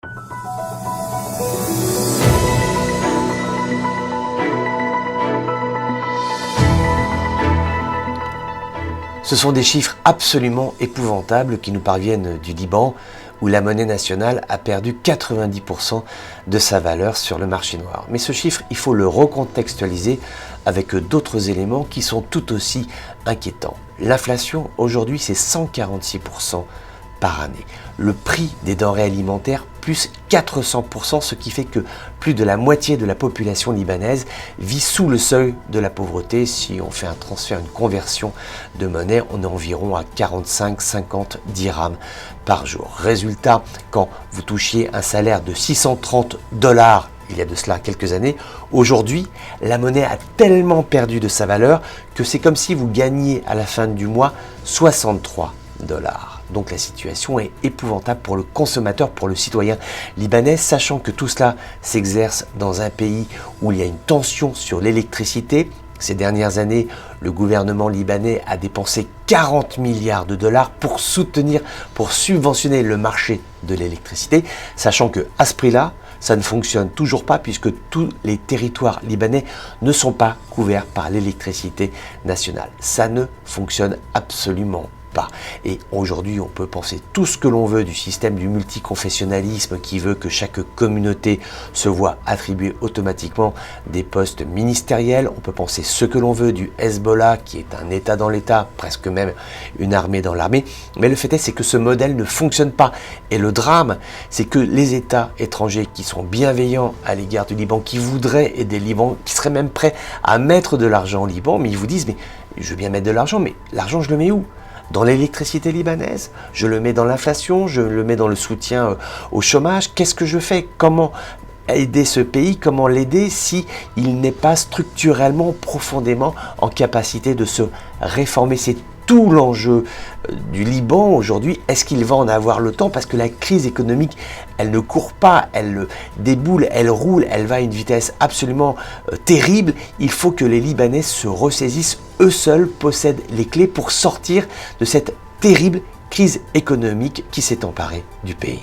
Ce sont des chiffres absolument épouvantables qui nous parviennent du Liban, où la monnaie nationale a perdu 90% de sa valeur sur le marché noir. Mais ce chiffre, il faut le recontextualiser avec d'autres éléments qui sont tout aussi inquiétants. L'inflation, aujourd'hui, c'est 146% par année. Le prix des denrées alimentaires, plus 400%, ce qui fait que plus de la moitié de la population libanaise vit sous le seuil de la pauvreté. Si on fait un transfert, une conversion de monnaie, on est environ à 45-50 dirhams par jour. Résultat, quand vous touchiez un salaire de 630 $, il y a de cela quelques années, aujourd'hui, la monnaie a tellement perdu de sa valeur que c'est comme si vous gagniez à la fin du mois 63 $. Donc la situation est épouvantable pour le consommateur, pour le citoyen libanais, sachant que tout cela s'exerce dans un pays où il y a une tension sur l'électricité. Ces dernières années, le gouvernement libanais a dépensé 40 milliards de dollars pour subventionner le marché de l'électricité, sachant que à ce prix-là, ça ne fonctionne toujours pas puisque tous les territoires libanais ne sont pas couverts par l'électricité nationale. Ça ne fonctionne absolument pas. Et aujourd'hui, on peut penser tout ce que l'on veut du système du multiconfessionnalisme qui veut que chaque communauté se voit attribuer automatiquement des postes ministériels. On peut penser ce que l'on veut du Hezbollah qui est un État dans l'État, presque même une armée dans l'armée. Mais le fait est, c'est que ce modèle ne fonctionne pas. Et le drame, c'est que les États étrangers qui sont bienveillants à l'égard du Liban, qui voudraient aider le Liban, qui seraient même prêts à mettre de l'argent au Liban, mais ils vous disent, mais je veux bien mettre de l'argent, mais l'argent, je le mets où ? Dans l'électricité libanaise, je le mets dans l'inflation, je le mets dans le soutien au chômage. Qu'est-ce que je fais? Comment aider ce pays? Comment l'aider si il n'est pas structurellement, profondément en capacité de se réformer? C'est tout l'enjeu du Liban aujourd'hui. Est-ce qu'il va en avoir le temps? Parce que la crise économique, elle ne court pas, elle déboule, elle roule, elle va à une vitesse absolument terrible. Il faut que les Libanais se ressaisissent. Eux seuls possèdent les clés pour sortir de cette terrible crise économique qui s'est emparée du pays.